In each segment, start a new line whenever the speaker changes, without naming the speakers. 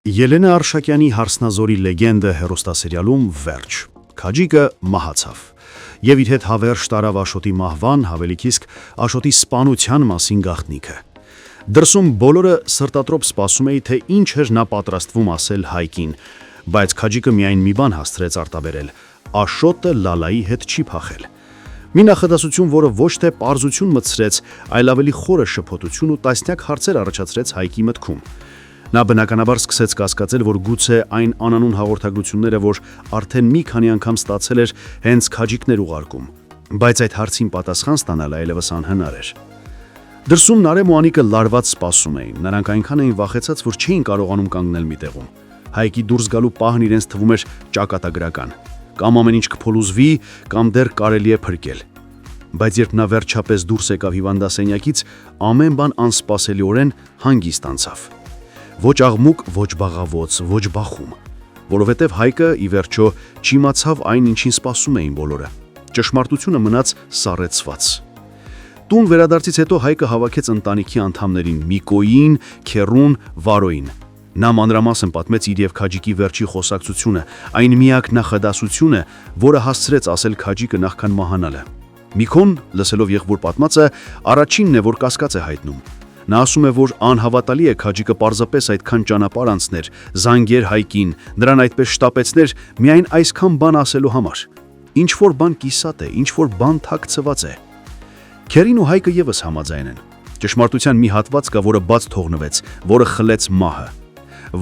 Ելենա Արշակյանի «Հարսնազորի լեգենդը» հեռուստասերիալում վերջ։ Քաջիկը մահացավ եւ իր հետ հավերժ տարավ Աշոտի մահվան, հավելիք իսկ Աշոտի սպանության մասին գաղտնիքը։ Դրսում բոլորը սրտատրոփ սպասում էին, թե ինչ էր նա պատրաստվում ասել Հայկին, բայց Քաջիկը միայն մի բան հասցրեց արտաբերել. Աշոտը Լալայի հետ չի փախել։ Մի նախադասություն, որը ոչ թե պարզություն մտցրեց, այլ ավելի խորը շփոթություն ու տասնյակ հարցեր առաջացրեց Հայկի մտքում։ Նա բնականաբար սկսեց կասկածել, որ գուցե այն անանուն հաղորդագրությունները, որ արդեն մի քանի անգամ ստացել էր, հենց Քաջիկն էր ուղարկում, բայց այդ հարցին պատասխան ստանալը այլևս անհնար էր։ Դրսում Նարէն ու Անիկը լարված սպասում էին, նրանք այնքան էին վախեցած, որ չէին կարողանում կանգնել մի տեղում։ Հայկի դուրս գալու պահն իրենց թվում էր ճակատագրական, կամ ամեն ինչ կփոլուզվի, կամ դեռ կարելի է փրկել։ Բայց երբ նա վերջապես դուրս եկավ հիվանդասենյակից, ամեն բան անսպասելիորեն հանգիստ անցավ։ Ոչ աղմուկ, ոչ բաղավոց, ոչ բախում, որովհետև Հայկը ի վերջո չիմացավ այն, ինչին սպասում էին բոլորը։ Ճշմարտությունը մնաց սառեցված։ Տուն վերադարձից հետո Հայկը հավաքեց ընտանիքի անդամներին՝ Միկոյին, Քեռուն, Վարոյին։ Նա մանրամասն պատմեց իր եւ Քաջիկի վերջի խոսակցությունը, այն միակ նախադասությունը, որը հասցրեց ասել Քաջիկը նախքան մահանալը։ Միկոն, լսելով եղբոր պատմածը, առաջինն է, որ կասկած է հայտնում։ Նա ասում է, որ անհավատալի է Քաջիկը պարզապես այդքան ճանապարհ անցներ, զանգեր Հայկին, նրան այդպես շտապեցներ միայն այսքան բան ասելու համար։ Ինչ որ բան կիսատ է, ինչ որ բան թաքցված է։ Քերին ու Հայկը եւս համաձայն են։ Ճշմարտության մի հատված կա, որը բաց թողնվեց, որը խլեց մահը։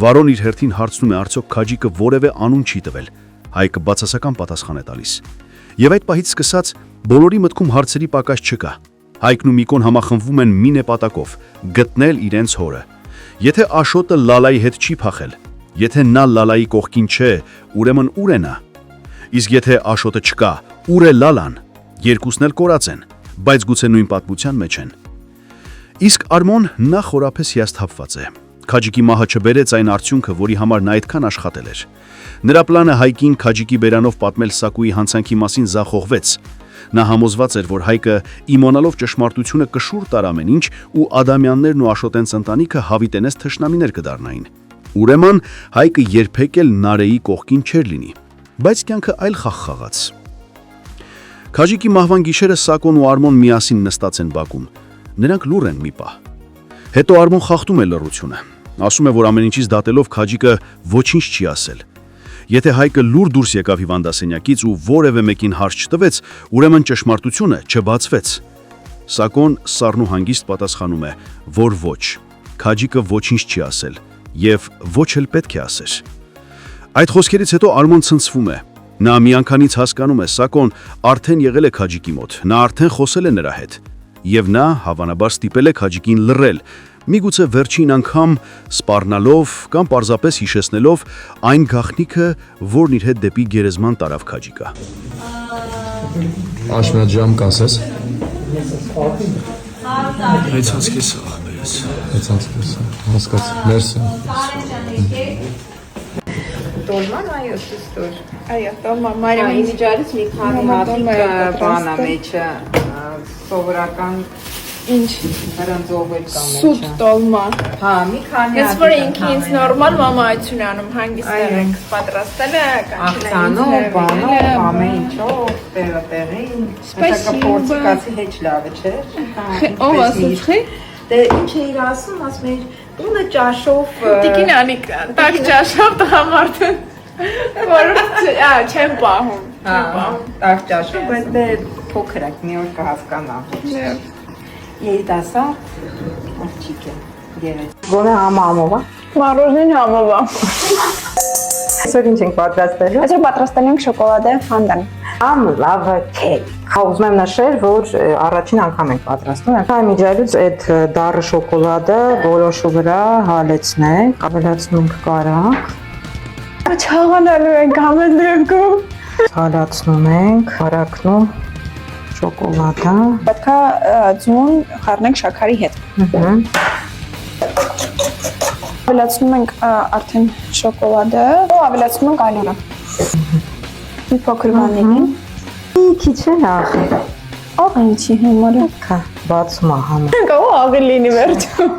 Վարոն իր հերթին հարցնում է, արդյոք Քաջիկը որևէ անուն չի տվել։ Հայկը բացասական պատասխան է տալիս։ Եվ այդ պահից սկսած բոլորի մտքում հարցերի պակաս չկա։ Հայկն ու Միկոն համախմբվում են մի նպատակով՝ գտնել իրենց հորը։ Եթե Աշոտը Լալայի հետ չի փախել, եթե նա Լալայի կողքին չէ, ուրեմն ուր է նա։ Իսկ եթե Աշոտը չկա, ուր է Լալան։ Երկուսն էլ կորած են, բայց գուցե նույն պատմության մեջ են։ Իսկ Արմոն նա խորապես հիասթափված է։ Քաջիկի մահը չբերեց այն արդյունքը, որի համար նա այդքան աշխատել էր։ Նրա պլանը Հայկին Քաջիկի բերանով պատմել Սակուի հանցանքի մասին զախողվեց։ Նա համոզված էր, որ Հայկը իմանալով ճշմարտությունը կշուռ տար ամեն ինչ ու Ադամյաններն ու Աշոտենց ընտանիքը հավիտենես թշնամիներ կդառնային։ Ուրեմն Հայկը երբեք էլ Նարեի կողքին չէր լինի, բայց կյանքը այլ խաղ խաղաց։ Քաջիկի մահվան գիշերը Սակոն ու Արմոն միասին նստած են բակում։ Նրանք լուռ են մի պահ։ Հետո Արմոն խախտում է լռությունը։ Ասում է, որ ամեն ինչից դատելով Քաջիկը ոչինչ չի ասել։ Եթե Հայկը լուր դուրս եկավ հիվանդասենյակից ու որևէ մեկին հարց չտվեց, ուրեմն ճշմարտությունը չբացվեց։ Սակոն սառն ու հանգիստ պատասխանում է, որ ոչ, Քաջիկը ոչինչ չի ասել եւ ոչ էլ պետք է ասեր։ Այդ խոսքերից հետո Արմոն ցնցվում է։ Նա միանգամից հասկանում է, Սակոն արդեն եղել է Քաջիկի մոտ, նա արդեն խոսել է նրա հետ եւ նա հավանաբար ստիպել է Քաջիկին լռել, միգուցե վերջին անգամ սպառնալով կամ պարզապես հիշեցնելով այն գաղտնիքը, որն իր հետ դեպի գերեզման տարավ Քաջիկը։
Աշմետ ժամ կասես։
Հեծած քեզ աղաբերես։
Հեծած քեզ, հասկաց, մերսի։
Տոլման այո, սուստոր։
Այո, տոլմա, Մարիամի
Ինիջարից մի քանի հատիկ բանա մեջը սովորական
ինչ
հրանձով էլ կա մեջը։
սուտ տոլմա։
Հա, մի քանի
Ես որ ինքը ինձ նորմալ մամայություն անում, հանգիստներ ենք պատրաստել է,
ականչանով, բանով, ամեն ինչով, տեղին։ Սպեսի պորտիկացի հետ լավ է, չէ՞։
Ով ասացի։
Դե ինչ էիր ասում, ասում էիր, տունը ճաշով
Տիկին Անիկ, տակ ճաշով տղամարդը։ Որ չեմ պահում։
Տակ ճաշով, բայց դե փոքր եք, մի օր կհասկանամ։ Երիտասարդ աղջիկ է, երեկ։ Գոնե համամով,
Մառոժին համովա։
Այսօր ինչ ենք պատրաստելու։
Այսօր պատրաստել ենք շոկոլադե ֆանդան։
Ամ լավ քեյք։ Ուզում եմ նշել, որ առաջին անգամ ենք պատրաստում։ Այն միջալից այդ դառը շոկոլադը որոշու վրա հալեցնենք, ավելացնենք կարակ։
Չաղանալու ենք ամեններում։
Հալացնում ենք, հարակնում շոկոլադը։
Պետք է ձուն խառնենք շաքարի հետ։ Ավելացնում ենք արդեն շոկոլադը, ու ավելացնում ենք այլորը։ Մի փոքր վանիլին։
Քիչ է լավ։
Աղինչի համարը։
Քա բացում է համը։
Կարող աղի լինի վերջում։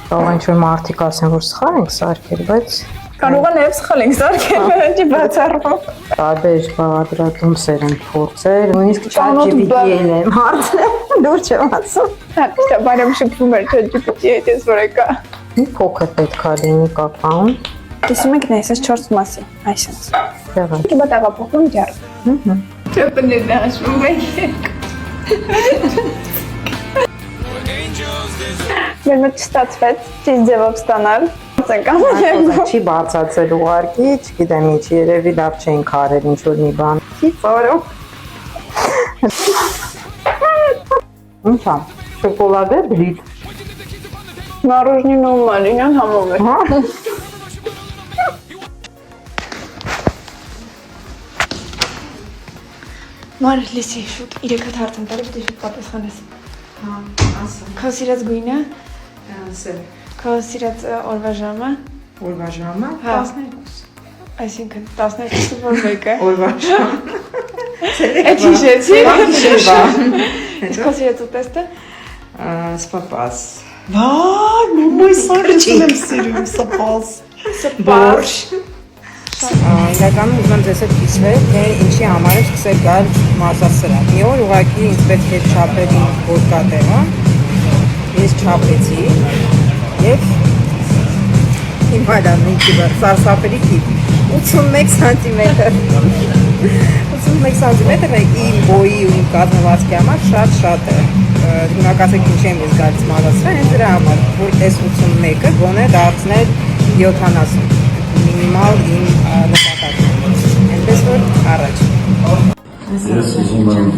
Կարող ինչ-որ մարդիկ ասեն, որ սխալ ենք սարքել, բայց
Կարող է նաև սխալ ենք սարքել վերջի բացառվով։
տարբեր բաղադրատոմսեր են փորձել, նույնիսկ ChatGPT-ել եմ հարցրել, դուր չեմ ասում։
Հա, դա բարեմ շփվում էր ChatGPT-ի հետ, ես որ եկա։
Մի փոքր պետք է լինի կակաուն։
Տեսում եք նա այսպես 4 մասի, այսպես։
Դեղը։
Իբա տեղափոխում ջար։ Չպնել դաշվում եք։ Մեր մոտ չստացվեց ճիշտ ձևով ստանալ։
Այո, չի բարձացել ուղարկի, չգիտեմ ինչ, երևի լավ չէին քարել ինչ-որ մի բան։ Չի ծորում։ Ինչ է, շոկոլադե բլիթ։
Մառոժնին ու մարինան համով է։ Մար լիսի շուտ 3 հատ հարց եմ տալի, պետք է շուտ պատասխանես։
Հա, ասա։
Քո սիրած գույնը,
Ասել։
քո սիրած օրվա ժամը,
Օրվա ժամը
Հա։
12։
այսինքն 12-ը որ մեկը։
Օրվա ժամ։
Այդ հիշեցի։
Շեշվա։
Քո սիրած ուտեստը,
Սպապաս։
Վայ, մամայ սարքին եմ սիրում, սպաս։
Բորշ։ Իրականում ուզում եմ ձեզ հետ կիսվել, թե ինչի համար է սկսել գալ մարզասրահ։ Մի օր ուղղակի ինձ պետք էր չափել իմ գործատեղը։ Ես չափեցի եւ իմ հայրամի կիբը սարսափելի կիպ 81 սանտիմետր 81 սանտիմետր է իմ բոյի ու իմ կազմվածքի համար շատ է հիմա կասեք ինչ եմ ես գալիս մարզասրահ հենց դրա համար որ այս 81-ը գոնե դարձնել 70 մինիմալ իմ նպատակը այնպես որ առաջ
Ես ուզում եմ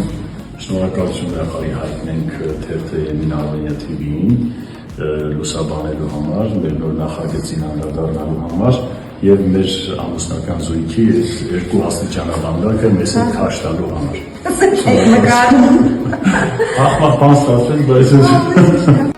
շնորհակալություն եղարի հայտնենք թերթը Եմինարոնյա TV-ին լուսաբանելու համար, մեր նոր նախագծին անդրադառնալու համար եւ մեր ամուսնական զույգի երկու աստիճանաբանդակը մեզ հետ քաշ տալու համար։ Ահա բան ստացվել, բայց